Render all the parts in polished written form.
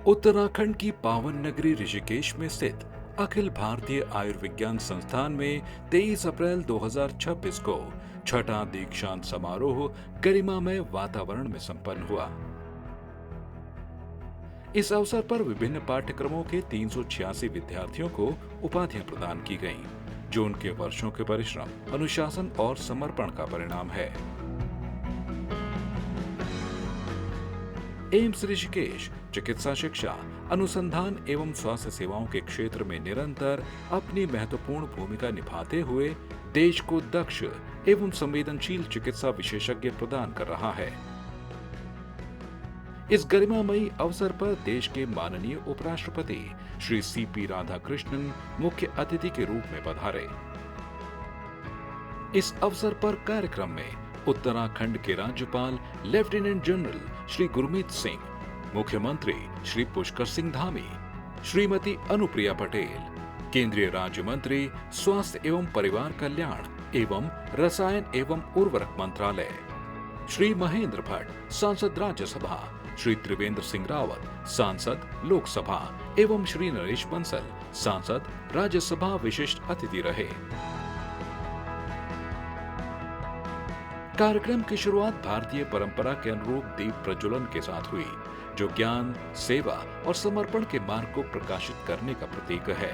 उत्तराखंड की पावन नगरी ऋषिकेश में स्थित अखिल भारतीय आयुर्विज्ञान संस्थान में 23 अप्रैल 2026 को छठा दीक्षांत समारोह गरिमामय वातावरण में संपन्न हुआ। इस अवसर पर विभिन्न पाठ्यक्रमों के 386 विद्यार्थियों को उपाधियां प्रदान की गईं, जो उनके वर्षों के परिश्रम, अनुशासन और समर्पण का परिणाम है। एम्स ऋषिकेश चिकित्सा शिक्षा, अनुसंधान एवं स्वास्थ्य सेवाओं के क्षेत्र में निरंतर अपनी महत्वपूर्ण भूमिका निभाते हुए देश को दक्ष एवं संवेदनशील चिकित्सा विशेषज्ञ प्रदान कर रहा है। इस गरिमामयी अवसर पर देश के माननीय उपराष्ट्रपति श्री सीपी राधाकृष्णन मुख्य अतिथि के रूप में पधारे। इस अवसर पर कार्यक्रम में उत्तराखंड के राज्यपाल लेफ्टिनेंट जनरल श्री गुरमीत सिंह, मुख्यमंत्री श्री पुष्कर सिंह धामी, श्रीमती अनुप्रिया पटेल, केंद्रीय राज्य मंत्री स्वास्थ्य एवं परिवार कल्याण एवं रसायन एवं उर्वरक मंत्रालय, श्री महेंद्र भट्ट सांसद राज्यसभा, श्री त्रिवेंद्र सिंह रावत सांसद लोकसभा एवं श्री नरेश बंसल सांसद राज्यसभा विशिष्ट अतिथि रहे। कार्यक्रम की शुरुआत भारतीय परंपरा के अनुरूप दीप प्रज्वलन के साथ हुई, जो ज्ञान, सेवा और समर्पण के मार्ग को प्रकाशित करने का प्रतीक है।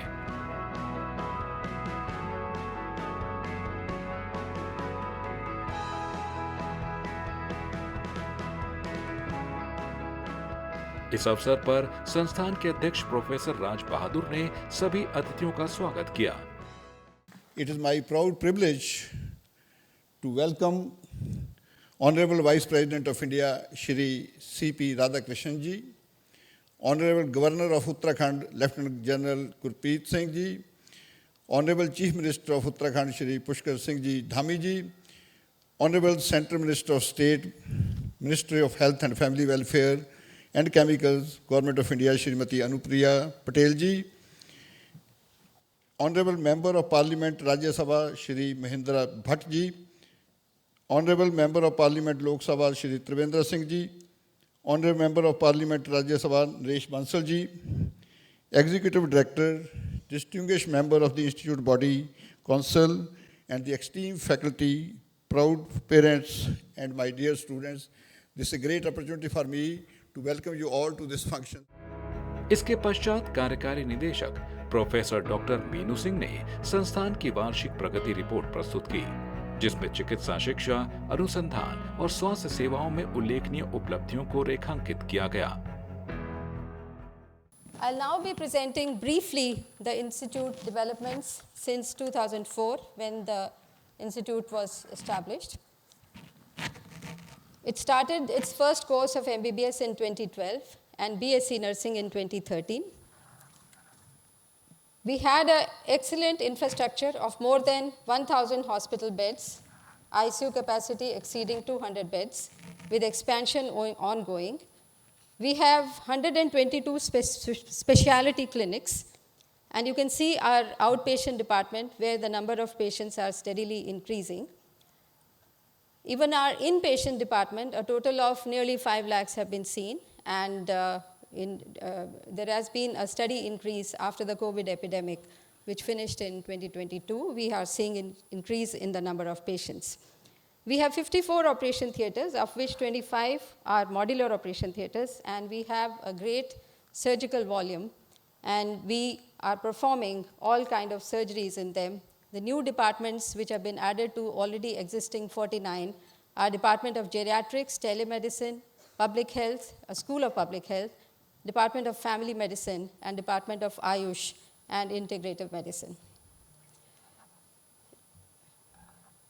इस अवसर पर संस्थान के अध्यक्ष प्रोफेसर राज बहादुर ने सभी अतिथियों का स्वागत किया। It is my proud privilege to welcome Honorable Vice President of India, Shri C.P. Radhakrishnan ji, Honorable Governor of Uttarakhand, Lieutenant General Gurpreet Singh ji, Honorable Chief Minister of Uttarakhand, Shri Pushkar Singh ji Dhami ji, Honorable Central Minister of State, Ministry of Health and Family Welfare and Chemicals, Government of India, Shrimati Anupriya Patel ji, Honorable Member of Parliament, Rajya Sabha, Shri Mahendra Bhatt ji, Honorable Member of Parliament, Lok Sabha, Shri Trivendra Singh ji, Honorable Member of Parliament, Rajya Sabha, Naresh Bansal ji, Executive Director, Distinguished Member of the Institute Body, Council, and the esteemed faculty, proud parents, and my dear students, this is a great opportunity for me to welcome you all to this function. इसके पश्चात कार्यकारी निदेशक professor doctor Meenu Singh ने संस्थान की वार्षिक प्रगति report प्रस्तुत की, जिसमें चिकित्सा शिक्षा, अनुसंधान और स्वास्थ्य सेवाओं में उल्लेखनीय उपलब्धियों को रेखांकित किया गया। I'll now be presenting briefly the institute developments since 2004 when the institute was established. It started its first course of MBBS in 2012 and BSc Nursing in 2013. We had an excellent infrastructure of more than 1,000 hospital beds, ICU capacity exceeding 200 beds, with expansion ongoing. We have 122 specialty clinics, and you can see our outpatient department where the number of patients are steadily increasing. Even our inpatient department, a total of nearly 5 lakhs have been seen, and there has been a steady increase after the COVID epidemic, which finished in 2022. We are seeing an increase in the number of patients. We have 54 operation theaters, of which 25 are modular operation theaters, and we have a great surgical volume, and we are performing all kinds of surgeries in them. The new departments which have been added to already existing 49 are Department of Geriatrics, Telemedicine, Public Health, a School of Public Health, Department of Family Medicine, and Department of Ayush and Integrative Medicine.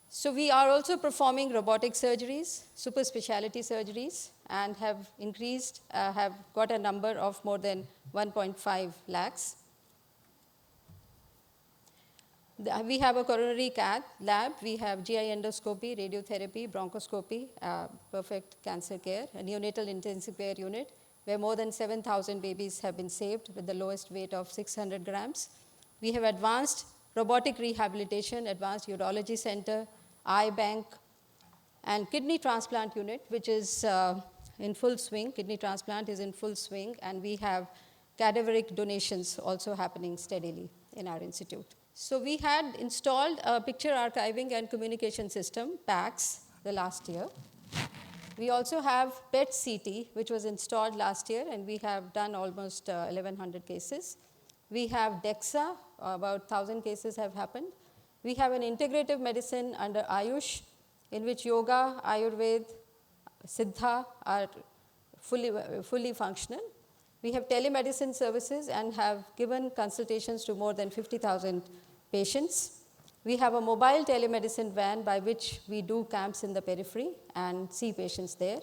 So we are also performing robotic surgeries, super specialty surgeries, and have increased, have got a number of more than 1.5 lakhs. We have a coronary cath lab, we have GI endoscopy, radiotherapy, bronchoscopy, perfect cancer care, a neonatal intensive care unit, where more than 7,000 babies have been saved with the lowest weight of 600 grams. We have advanced robotic rehabilitation, advanced urology center, eye bank, and kidney transplant unit, which is in full swing. Kidney transplant is in full swing, and we have cadaveric donations also happening steadily in our institute. So we had installed a picture archiving and communication system, PACS, the last year. We also have PET CT, which was installed last year, and we have done almost 1,100 cases. We have DEXA, about 1,000 cases have happened. We have an integrative medicine under Ayush, in which yoga, Ayurveda, Siddha are fully functional. We have telemedicine services and have given consultations to more than 50,000 patients. We have a mobile telemedicine van by which we do camps in the periphery and see patients there.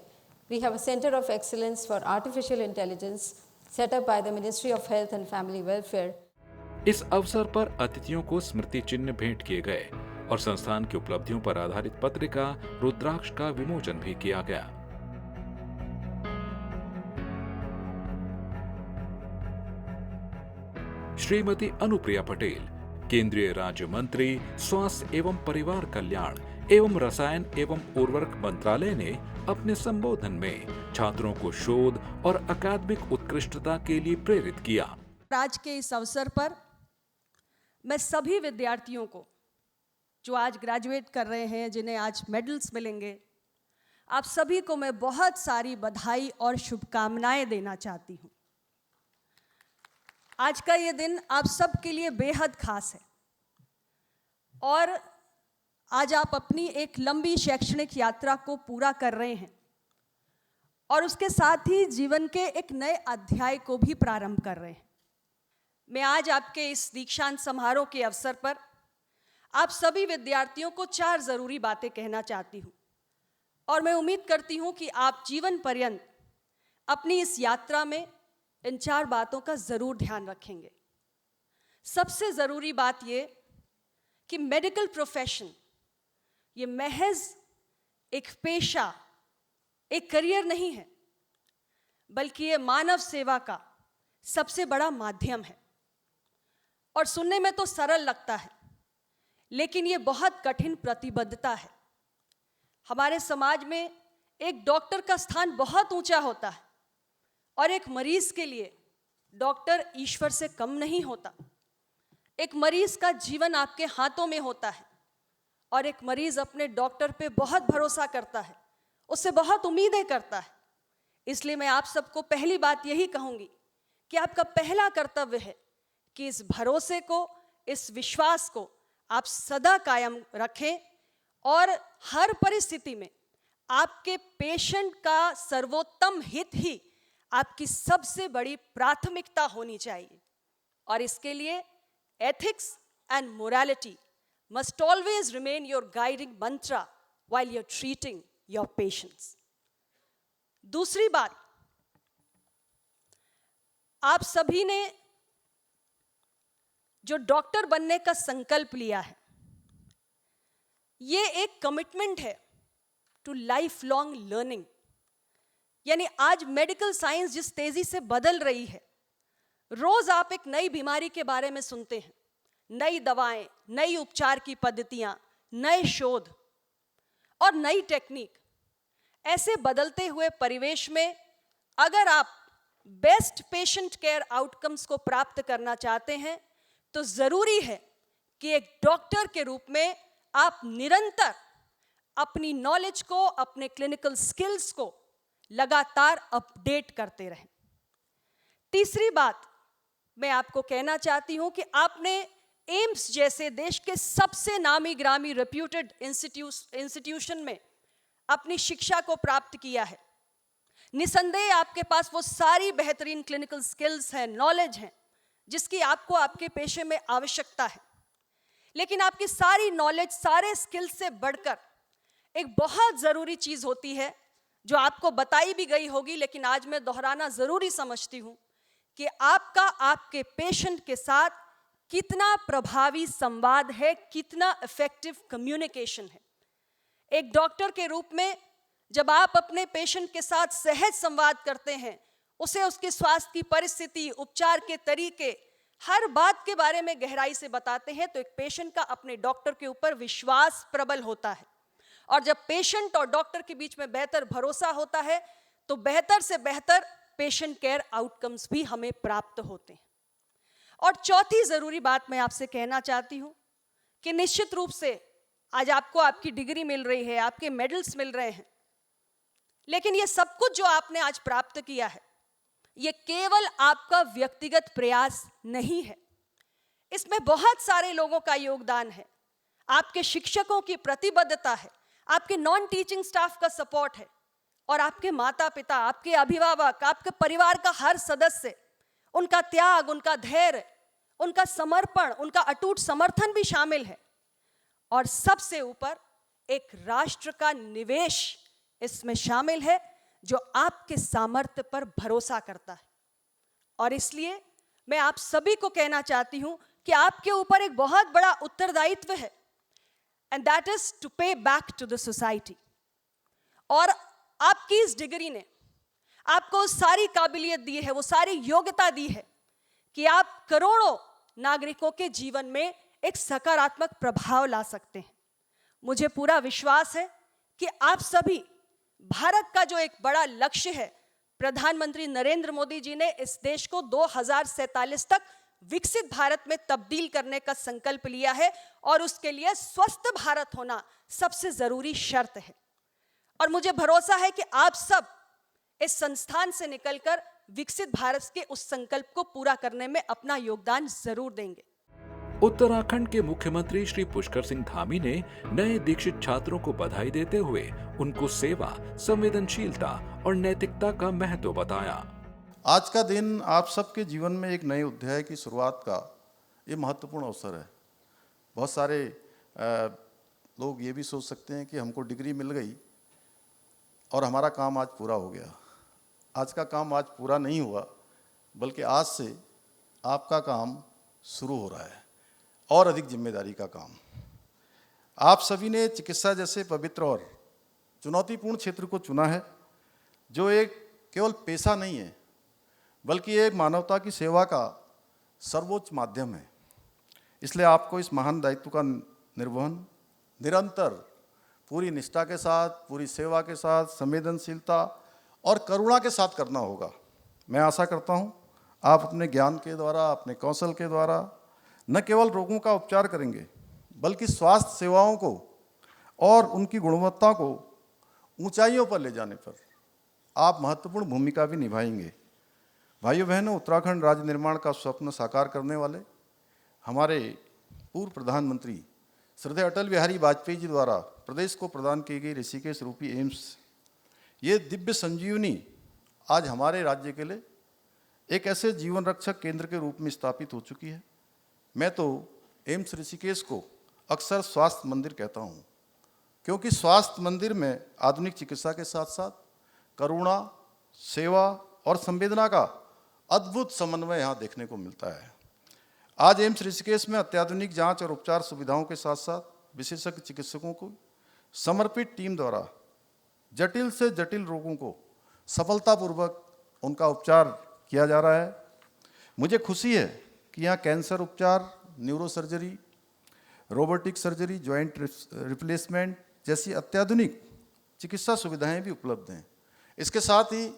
We have a center of excellence for artificial intelligence set up by the Ministry of Health and Family Welfare. इस अवसर पर अतिथियों को स्मृति चिन्ह भेंट किए गए और संस्थान की उपलब्धियों पर आधारित पत्रिका रुद्राक्ष का विमोचन भी किया गया। श्रीमती अनुप्रिया पटेल, केंद्रीय राज्य मंत्री, स्वास्थ्य एवं परिवार कल्याण एवं रसायन एवं उर्वरक मंत्रालय ने अपने संबोधन में छात्रों को शोध और अकादमिक उत्कृष्टता के लिए प्रेरित किया। आज के इस अवसर पर मैं सभी विद्यार्थियों को जो आज ग्रेजुएट कर रहे हैं, जिन्हें आज मेडल्स मिलेंगे, आप सभी को मैं बहुत सारी बधाई और शुभकामनाएं देना चाहती हूं। आज का ये दिन आप सबके लिए बेहद खास है और आज आप अपनी एक लंबी शैक्षणिक यात्रा को पूरा कर रहे हैं और उसके साथ ही जीवन के एक नए अध्याय को भी प्रारंभ कर रहे हैं। मैं आज आपके इस दीक्षांत समारोह के अवसर पर आप सभी विद्यार्थियों को 4 ज़रूरी बातें कहना चाहती हूँ और मैं उम्मीद करती हूँ कि आप जीवन पर्यंत अपनी इस यात्रा में इन 4 बातों का ज़रूर ध्यान रखेंगे। सबसे ज़रूरी बात ये कि मेडिकल प्रोफेशन ये महज एक पेशा, एक करियर नहीं है, बल्कि ये मानव सेवा का सबसे बड़ा माध्यम है। और सुनने में तो सरल लगता है, लेकिन ये बहुत कठिन प्रतिबद्धता है। हमारे समाज में एक डॉक्टर का स्थान बहुत ऊंचा होता है और एक मरीज के लिए डॉक्टर ईश्वर से कम नहीं होता। एक मरीज का जीवन आपके हाथों में होता है और एक मरीज अपने डॉक्टर पे बहुत भरोसा करता है, उससे बहुत उम्मीदें करता है। इसलिए मैं आप सबको पहली बात यही कहूँगी कि आपका पहला कर्तव्य है कि इस भरोसे को, इस विश्वास को आप सदा कायम रखें और हर परिस्थिति में आपके पेशेंट का सर्वोत्तम हित ही आपकी सबसे बड़ी प्राथमिकता होनी चाहिए। और इसके लिए ethics and morality must always remain your guiding mantra while you're treating your patients. दूसरी बात, आप सभी ने जो डॉक्टर बनने का संकल्प लिया है, ये एक कमिटमेंट है टू लाइफ लॉन्ग लर्निंग। यानी आज मेडिकल साइंस जिस तेजी से बदल रही है, रोज आप एक नई बीमारी के बारे में सुनते हैं, नई दवाएं, नई उपचार की पद्धतियां, नए शोध और नई टेक्निक। ऐसे बदलते हुए परिवेश में अगर आप बेस्ट पेशेंट केयर आउटकम्स को प्राप्त करना चाहते हैं, तो जरूरी है कि एक डॉक्टर के रूप में आप निरंतर अपनी नॉलेज को, अपने क्लिनिकल स्किल्स को लगातार अपडेट करते रहें। तीसरी बात मैं आपको कहना चाहती हूं कि आपने एम्स जैसे देश के सबसे नामी ग्रामी रेप्यूटेड इंस्टीट्यूशन में अपनी शिक्षा को प्राप्त किया है। निसंदेह आपके पास वो सारी बेहतरीन क्लिनिकल स्किल्स हैं, नॉलेज हैं, जिसकी आपको आपके पेशे में आवश्यकता है। लेकिन आपकी सारी नॉलेज, सारे स्किल्स से बढ़कर एक बहुत ज़रूरी चीज़ होती है जो आपको बताई भी गई होगी, लेकिन आज मैं दोहराना ज़रूरी समझती हूँ कि आपका आपके पेशेंट के साथ कितना प्रभावी संवाद है, कितना इफेक्टिव कम्युनिकेशन है। एक डॉक्टर के रूप में जब आप अपने पेशेंट के साथ सहज संवाद करते हैं, उसे उसके स्वास्थ्य की परिस्थिति, उपचार के तरीके, हर बात के बारे में गहराई से बताते हैं, तो एक पेशेंट का अपने डॉक्टर के ऊपर विश्वास प्रबल होता है। और जब पेशेंट और डॉक्टर के बीच में बेहतर भरोसा होता है, तो बेहतर से बेहतर पेशेंट केयर आउटकम्स भी हमें प्राप्त होते हैं। और चौथी जरूरी बात मैं आपसे कहना चाहती हूं कि निश्चित रूप से आज आपको आपकी डिग्री मिल रही है, आपके मेडल्स मिल रहे हैं, लेकिन ये सब कुछ जो आपने आज प्राप्त किया है, ये केवल आपका व्यक्तिगत प्रयास नहीं है। इसमें बहुत सारे लोगों का योगदान है। आपके शिक्षकों की प्रतिबद्धता है, आपके नॉन टीचिंग स्टाफ का सपोर्ट है, और आपके माता पिता, आपके अभिभावक, आपके परिवार का हर सदस्य, उनका त्याग, उनका धैर्य, उनका समर्पण, उनका अटूट समर्थन भी शामिल है। और सबसे ऊपर एक राष्ट्र का निवेश इसमें शामिल है जो आपके सामर्थ्य पर भरोसा करता है। और इसलिए मैं आप सभी को कहना चाहती हूं कि आपके ऊपर एक बहुत बड़ा उत्तरदायित्व है, एंड दैट इज टू पे बैक टू द सोसाइटी। और आपकी इस डिग्री ने आपको सारी काबिलियत दी है, वो सारी योग्यता दी है कि आप करोड़ों नागरिकों के जीवन में एक सकारात्मक प्रभाव ला सकते हैं। मुझे पूरा विश्वास है कि आप सभी, भारत का जो एक बड़ा लक्ष्य है, प्रधानमंत्री नरेंद्र मोदी जी ने इस देश को 2047 तक विकसित भारत में तब्दील करने का संकल्प लिया है, और उसके लिए स्वस्थ भारत होना सबसे जरूरी शर्त है। और मुझे भरोसा है कि आप सब इस संस्थान से निकलकर विकसित भारत के उस संकल्प को पूरा करने में अपना योगदान जरूर देंगे। उत्तराखंड के मुख्यमंत्री श्री पुष्कर सिंह धामी ने नए दीक्षित छात्रों को बधाई देते हुए उनको सेवा, संवेदनशीलता और नैतिकता का महत्व बताया। आज का दिन आप सबके जीवन में एक नए अध्याय की शुरुआत का ये महत्वपूर्ण अवसर है। बहुत सारे लोग ये भी सोच सकते हैं कि हमको डिग्री मिल गई और हमारा काम आज पूरा हो गया। आज का काम आज पूरा नहीं हुआ, बल्कि आज से आपका काम शुरू हो रहा है, और अधिक जिम्मेदारी का काम। आप सभी ने चिकित्सा जैसे पवित्र और चुनौतीपूर्ण क्षेत्र को चुना है, जो एक केवल पेशा नहीं है, बल्कि एक मानवता की सेवा का सर्वोच्च माध्यम है। इसलिए आपको इस महान दायित्व का निर्वहन निरंतर पूरी निष्ठा के साथ, पूरी सेवा के साथ, संवेदनशीलता और करुणा के साथ करना होगा। मैं आशा करता हूँ आप अपने ज्ञान के द्वारा, अपने कौशल के द्वारा न केवल रोगों का उपचार करेंगे, बल्कि स्वास्थ्य सेवाओं को और उनकी गुणवत्ता को ऊंचाइयों पर ले जाने पर आप महत्वपूर्ण भूमिका भी निभाएंगे। भाइयों बहनों, उत्तराखंड राज्य निर्माण का स्वप्न साकार करने वाले हमारे पूर्व प्रधानमंत्री श्रद्धेय अटल बिहारी वाजपेयी जी द्वारा प्रदेश को प्रदान की गई ऋषिकेश रूपी एम्स, ये दिव्य संजीवनी आज हमारे राज्य के लिए एक ऐसे जीवन रक्षक केंद्र के रूप में स्थापित हो चुकी है। मैं तो एम्स ऋषिकेश को अक्सर स्वास्थ्य मंदिर कहता हूँ, क्योंकि स्वास्थ्य मंदिर में आधुनिक चिकित्सा के साथ साथ करुणा, सेवा और संवेदना का अद्भुत समन्वय यहाँ देखने को मिलता है। आज एम्स ऋषिकेश में अत्याधुनिक जांच और उपचार सुविधाओं के साथ साथ विशेषज्ञ चिकित्सकों को समर्पित टीम द्वारा जटिल से जटिल रोगों को सफलतापूर्वक उनका उपचार किया जा रहा है। मुझे खुशी है कि यहाँ कैंसर उपचार, neurosurgery, robotic surgery, joint replacement जैसी अत्याधुनिक चिकित्सा सुविधाएं भी उपलब्ध हैं। इसके साथ ही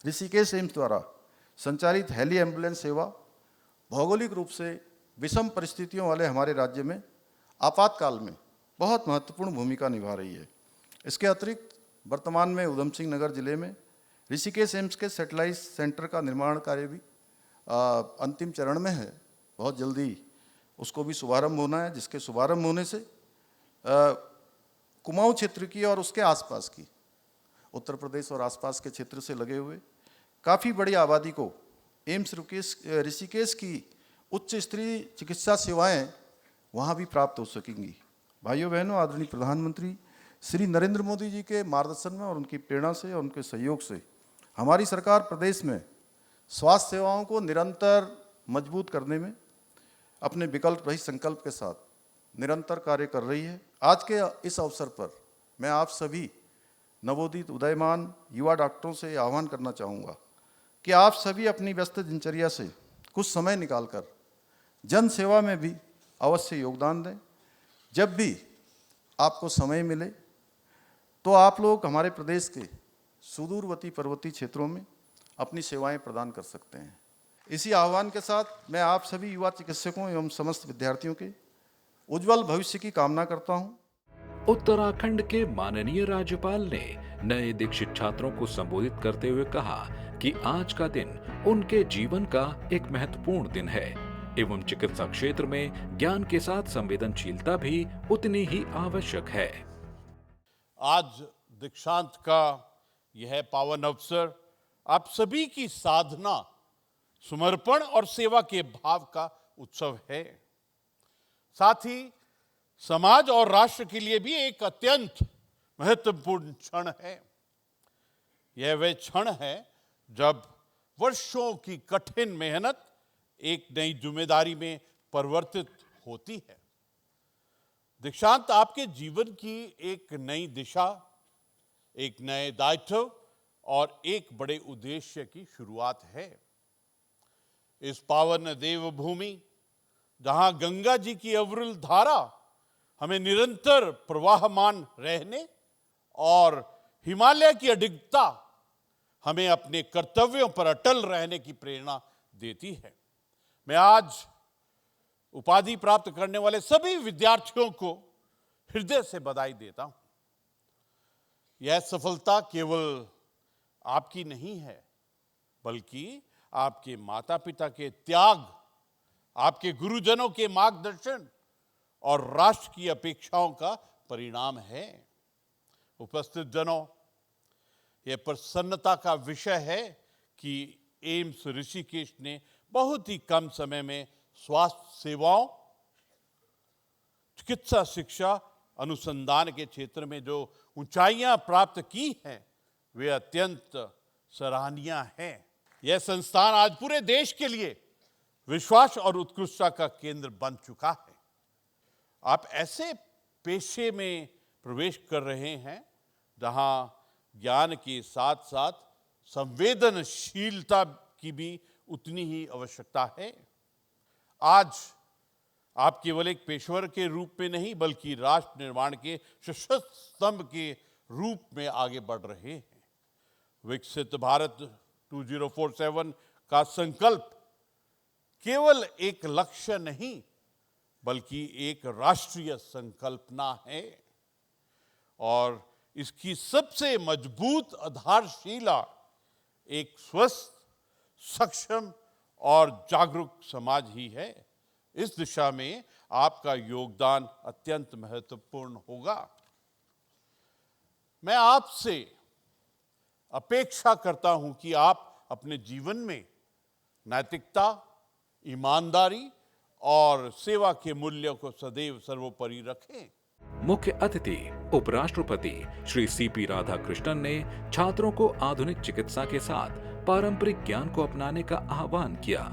ऋषिकेश एम्स द्वारा संचालित हेली एम्बुलेंस सेवा भौगोलिक रूप से विषम परिस्थितियों वाले हमारे राज्य में आपातकाल में बहुत महत्वपूर्ण भूमिका निभा रही है। इसके अतिरिक्त वर्तमान में उधम सिंह नगर जिले में ऋषिकेश एम्स के सैटेलाइट सेंटर का निर्माण कार्य भी अंतिम चरण में है। बहुत जल्दी उसको भी शुभारंभ होना है, जिसके शुभारंभ होने से कुमाऊं क्षेत्र की और उसके आसपास की उत्तर प्रदेश और आसपास के क्षेत्र से लगे हुए काफ़ी बड़ी आबादी को एम्स ऋषिकेश की उच्च स्तरीय चिकित्सा सेवाएं वहाँ भी प्राप्त हो सकेंगी। भाइयों बहनों, आदरणीय प्रधानमंत्री श्री नरेंद्र मोदी जी के मार्गदर्शन में और उनकी प्रेरणा से और उनके सहयोग से हमारी सरकार प्रदेश में स्वास्थ्य सेवाओं को निरंतर मजबूत करने में अपने विकल्प रहित संकल्प के साथ निरंतर कार्य कर रही है। आज के इस अवसर पर मैं आप सभी नवोदित उदयमान युवा डॉक्टरों से आह्वान करना चाहूँगा कि आप सभी अपनी व्यस्त दिनचर्या से कुछ समय निकालकर जन सेवा में भी अवश्य योगदान दें। जब भी आपको समय मिले तो आप लोग हमारे प्रदेश के सुदूरवर्ती पर्वतीय क्षेत्रों में अपनी सेवाएं प्रदान कर सकते हैं। इसी आह्वान के साथ मैं आप सभी युवा चिकित्सकों एवं समस्त विद्यार्थियों के उज्जवल भविष्य की कामना करता हूं। उत्तराखंड के माननीय राज्यपाल ने नए दीक्षित छात्रों को संबोधित करते हुए कहा कि आज का दिन उनके जीवन का एक महत्वपूर्ण दिन है एवं चिकित्सा क्षेत्र में ज्ञान के साथ संवेदनशीलता भी उतनी ही आवश्यक है। आज दीक्षांत का यह पावन अवसर आप सभी की साधना, समर्पण और सेवा के भाव का उत्सव है। साथ ही समाज और राष्ट्र के लिए भी एक अत्यंत महत्वपूर्ण क्षण है। यह वह क्षण है जब वर्षों की कठिन मेहनत एक नई जिम्मेदारी में परिवर्तित होती है। दीक्षांत आपके जीवन की एक नई दिशा, एक नए दायित्व और एक बड़े उद्देश्य की शुरुआत है। इस पावन देवभूमि जहां गंगा जी की अविरल धारा हमें निरंतर प्रवाहमान रहने और हिमालय की अडिगता हमें अपने कर्तव्यों पर अटल रहने की प्रेरणा देती है। मैं आज उपाधि प्राप्त करने वाले सभी विद्यार्थियों को हृदय से बधाई देता हूं। यह सफलता केवल आपकी नहीं है, बल्कि आपके माता पिता के त्याग, आपके गुरुजनों के मार्गदर्शन और राष्ट्र की अपेक्षाओं का परिणाम है। उपस्थित जनों, यह प्रसन्नता का विषय है कि एम्स ऋषिकेश ने बहुत ही कम समय में स्वास्थ्य सेवाओं, चिकित्सा शिक्षा, अनुसंधान के क्षेत्र में जो ऊंचाइयां प्राप्त की हैं, वे अत्यंत सराहनीय हैं। यह संस्थान आज पूरे देश के लिए विश्वास और उत्कृष्टता का केंद्र बन चुका है। आप ऐसे पेशे में प्रवेश कर रहे हैं जहां ज्ञान के साथ साथ संवेदनशीलता की भी उतनी ही आवश्यकता है। आज आप केवल एक पेशेवर के रूप में नहीं, बल्कि राष्ट्र निर्माण के सशक्त स्तंभ के रूप में आगे बढ़ रहे हैं। विकसित भारत 2047 का संकल्प केवल एक लक्ष्य नहीं, बल्कि एक राष्ट्रीय संकल्पना है और इसकी सबसे मजबूत आधारशिला एक स्वस्थ, सक्षम और जागरूक समाज ही है। इस दिशा में आपका योगदान अत्यंत महत्वपूर्ण होगा। मैं आपसे अपेक्षा करता हूं कि आप अपने जीवन में नैतिकता, ईमानदारी और सेवा के मूल्यों को सदैव सर्वोपरि रखें। मुख्य अतिथि उपराष्ट्रपति श्री सीपी राधाकृष्णन ने छात्रों को आधुनिक चिकित्सा के साथ पारंपरिक ज्ञान को अपनाने का आह्वान किया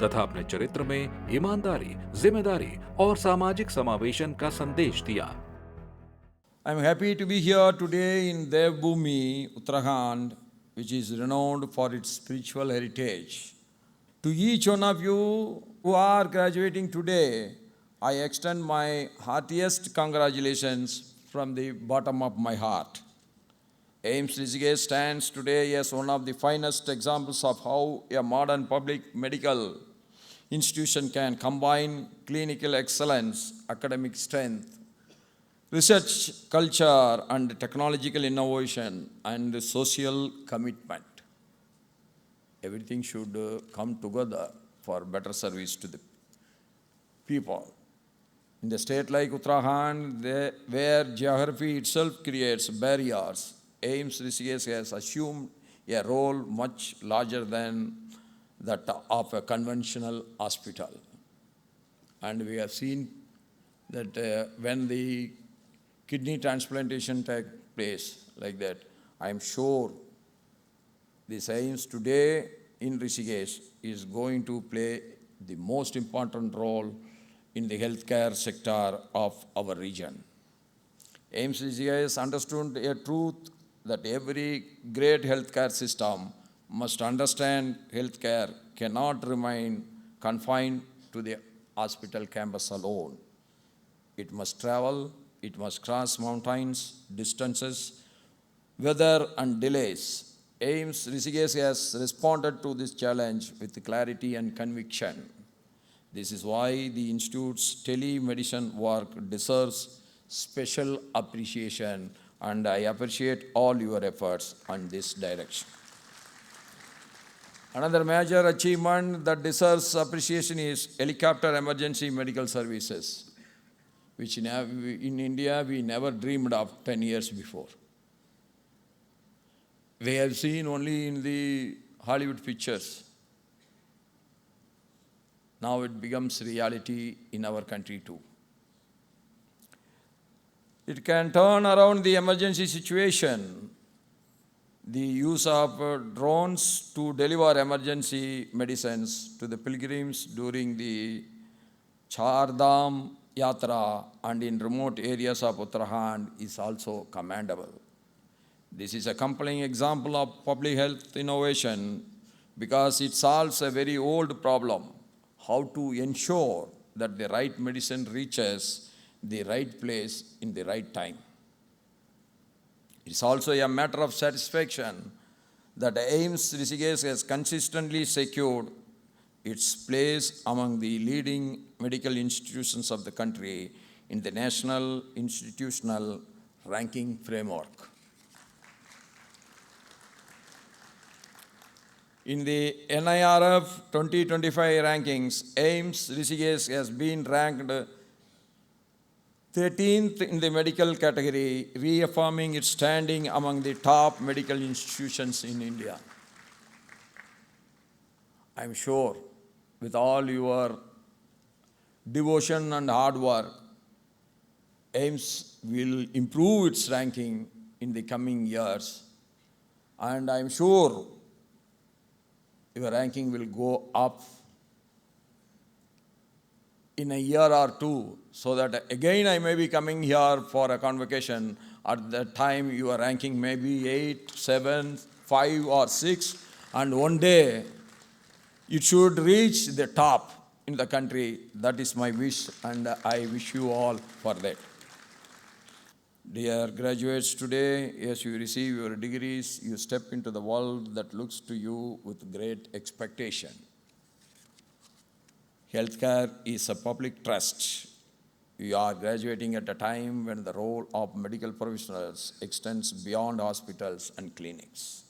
तथा अपने चरित्र में ईमानदारी, जिम्मेदारी और सामाजिक समावेशन का संदेश दिया। I am happy to be here today in Devbhoomi, Uttarakhand, which is renowned for its spiritual heritage. To each one of you who are graduating today, I extend my heartiest congratulations from the bottom of my heart. AIIMS Rishikesh stands today as one of the finest examples of how a modern public medical institution can combine clinical excellence, academic strength, research culture, and technological innovation and social commitment. Everything should come together for better service to the people. In the state like Uttarakhand, where geography itself creates barriers, AIIMS Rishikesh has assumed a role much larger than that of a conventional hospital. And we have seen that when the kidney transplantation takes place like that, I am sure this AIIMS today in Rishikesh is going to play the most important role in the healthcare sector of our region. AIIMS Rishikesh understood a truth that every great healthcare system must understand healthcare cannot remain confined to the hospital campus alone. It must travel, it must cross mountains, distances, weather and delays. AIMS Rishikesh has responded to this challenge with clarity and conviction. This is why the Institute's telemedicine work deserves special appreciation, and I appreciate all your efforts on this direction. Another major achievement that deserves appreciation is helicopter emergency medical services, which in India we never dreamed of 10 years before. We have seen only in the Hollywood pictures. Now it becomes reality in our country too. It can turn around the emergency situation. The use of drones to deliver emergency medicines to the pilgrims during the Char Dham Yatra and in remote areas of Uttarakhand is also commendable. This is a compelling example of public health innovation because it solves a very old problem: how to ensure that the right medicine reaches the right place in the right time. It's also a matter of satisfaction that AIMS Rishikesh has consistently secured its place among the leading medical institutions of the country in the National Institutional Ranking Framework. In the NIRF 2025 rankings, AIMS Rishikesh has been ranked 13th in the medical category, reaffirming its standing among the top medical institutions in India. I'm sure with all your devotion and hard work, AIMS will improve its ranking in the coming years, and I'm sure your ranking will go up in a year or two, so that again I may be coming here for a convocation. At that time, your ranking may be 8, 7, 5, or 6, and one day it should reach the top in the country. That is my wish, and I wish you all for that. Dear graduates, today, as you receive your degrees, you step into the world that looks to you with great expectation. Healthcare is a public trust. You are graduating at a time when the role of medical professionals extends beyond hospitals and clinics.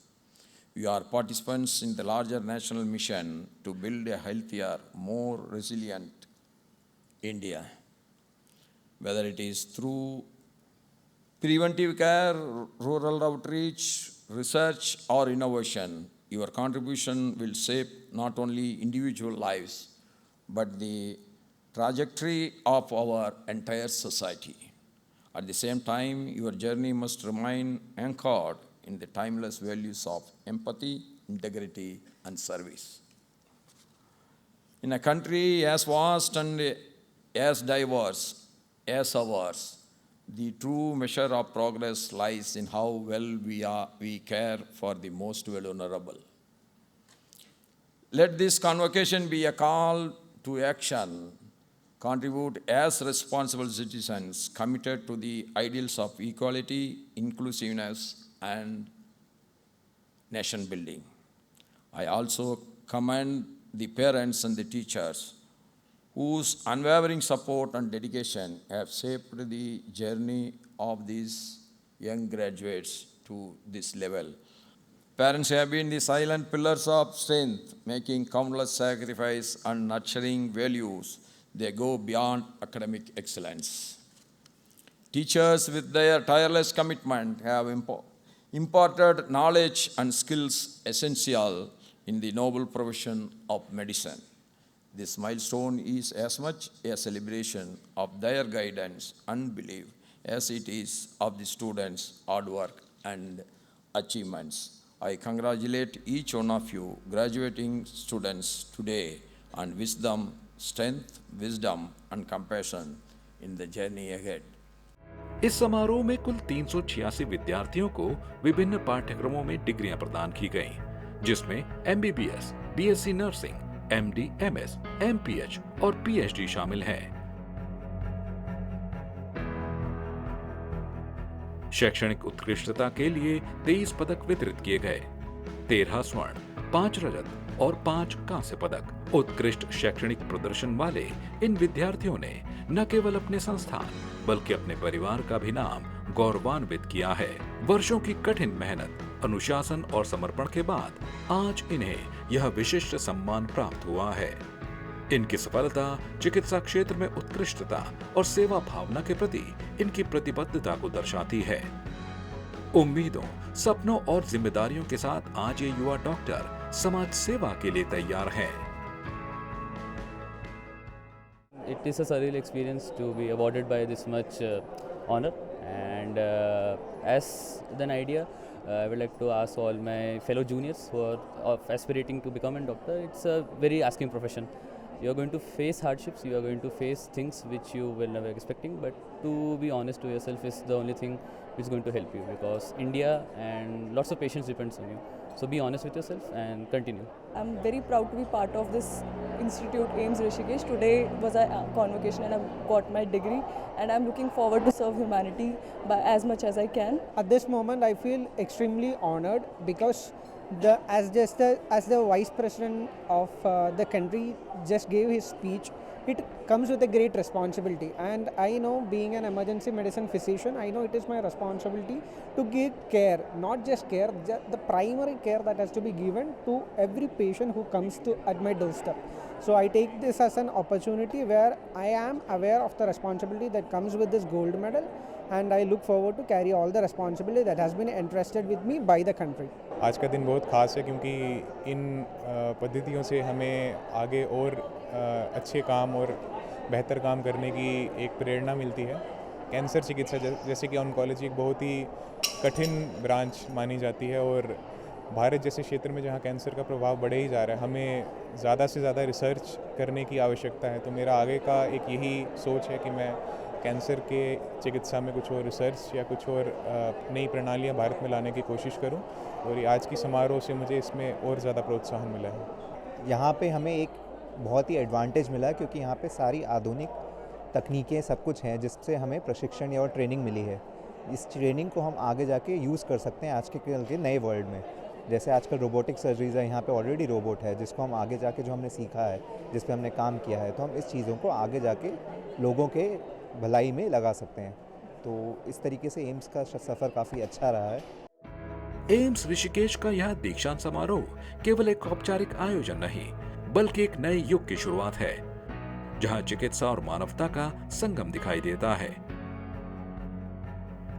You are participants in the larger national mission to build a healthier, more resilient India. Whether it is through preventive care, rural outreach, research, or innovation, your contribution will shape not only individual lives, but the trajectory of our entire society. At the same time, your journey must remain anchored in the timeless values of empathy, integrity, and service. In a country as vast and as diverse as ours, the true measure of progress lies in how well we care for the most vulnerable. Let this convocation be a call to action. Contribute as responsible citizens committed to the ideals of equality, inclusiveness, and nation building. I also commend the parents and the teachers whose unwavering support and dedication have shaped the journey of these young graduates to this level. Parents have been the silent pillars of strength, making countless sacrifices and nurturing values. They go beyond academic excellence. Teachers, with their tireless commitment, have imparted knowledge and skills essential in the noble profession of medicine. This milestone is as much a celebration of their guidance and belief as it is of the students' hard work and achievements. I congratulate each one of you graduating students today and wish them strength, wisdom, and compassion in the journey ahead. इस समारोह में कुल 386 विद्यार्थियों को विभिन्न पाठ्यक्रमों में डिग्रियां प्रदान की गईं, जिसमें MBBS, BSc nursing, MD, MS, MPH और PhD शामिल हैं। शैक्षणिक उत्कृष्टता के लिए 23 पदक वितरित किए गए। 13 स्वर्ण, 5 रजत और 5 कांस्य पदक। उत्कृष्ट शैक्षणिक प्रदर्शन वाले इन विद्यार्थियों ने न केवल अपने संस्थान बल्कि अपने परिवार का भी नाम गौरवान्वित किया है। वर्षों की कठिन मेहनत, अनुशासन और समर्पण के बाद आज इन्हें यह विशिष्ट सम्मान प्राप्त हुआ है। इनकी सफलता चिकित्सा क्षेत्र में उत्कृष्टता और सेवा भावना के प्रति इनकी प्रतिबद्धता को दर्शाती है। उम्मीदों, सपनों और जिम्मेदारियों के साथ आज ये युवा डॉक्टर समाज सेवा के लिए तैयार हैं। It is a surreal experience to be awarded by this much honor, and as an idea, I would like to ask all my fellow juniors who are aspirating to become a doctor. It's a very asking profession. You are going to face hardships, you are going to face things which you were never expecting, but to be honest to yourself is the only thing which is going to help you, because India and lots of patients depends on you. So be honest with yourself and continue. I'm very proud to be part of this institute, AIIMS Rishikesh. Today was a convocation and I've got my degree, and I'm looking forward to serve humanity by as much as I can. At this moment, I feel extremely honored because as the Vice President of the country just gave his speech, it comes with a great responsibility, and I know, being an emergency medicine physician, I know it is my responsibility to give care, not just care, the primary care that has to be given to every patient who comes to at my doorstep. So I take this as an opportunity where I am aware of the responsibility that comes with this gold medal, and I look forward to carry all the responsibility that has been entrusted with me by the country. आज का दिन बहुत ख़ास है क्योंकि इन पद्धतियों से हमें आगे और अच्छे काम और बेहतर काम करने की एक प्रेरणा मिलती है। कैंसर चिकित्सा जैसे कि ऑन्कोलॉजी एक बहुत ही कठिन ब्रांच मानी जाती है, और भारत जैसे क्षेत्र में जहाँ कैंसर का प्रभाव बढ़े ही जा रहा है, हमें ज़्यादा से ज़्यादा रिसर्च करने की आवश्यकता है। तो मेरा आगे का एक यही सोच है कि मैं कैंसर के चिकित्सा में कुछ और रिसर्च या कुछ और नई प्रणालियाँ भारत में लाने की कोशिश करूँ, और ये आज की समारोह से मुझे इसमें और ज़्यादा प्रोत्साहन मिला है। यहाँ पे हमें एक बहुत ही एडवांटेज मिला क्योंकि यहाँ पे सारी आधुनिक तकनीकें सब कुछ हैं जिससे हमें प्रशिक्षण या और ट्रेनिंग मिली है। इस ट्रेनिंग को हम आगे जाके यूज़ कर सकते हैं आज के नए वर्ल्ड में। जैसे आजकल रोबोटिक सर्जरीज है, यहाँ पे ऑलरेडी रोबोट है जिसको हम आगे जाके जो हमने सीखा है, जिस पे हमने काम किया है, तो हम इस चीज़ों को आगे जाके लोगों के भलाई में लगा सकते हैं। तो इस तरीके से एम्स का सफ़र काफ़ी अच्छा रहा है। एम्स ऋषिकेश का यह दीक्षांत समारोह केवल एक औपचारिक आयोजन नहीं बल्कि एक नए युग की शुरुआत है, जहां चिकित्सा और मानवता का संगम दिखाई देता है।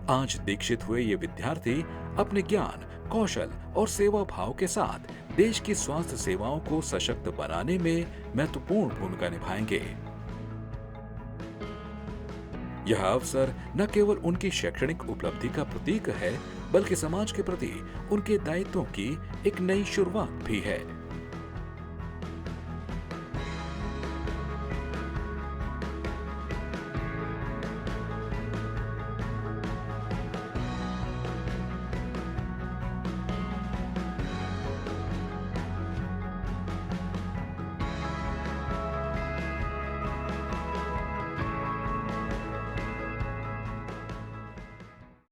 आज दीक्षित हुए ये विद्यार्थी अपने ज्ञान, कौशल और सेवा भाव के साथ देश की स्वास्थ्य सेवाओं को सशक्त बनाने में महत्वपूर्ण भूमिका निभाएंगे। यह अवसर न केवल उनकी शैक्षणिक उपलब्धि का प्रतीक है बल्कि समाज के प्रति उनके दायित्वों की एक नई शुरुआत भी है।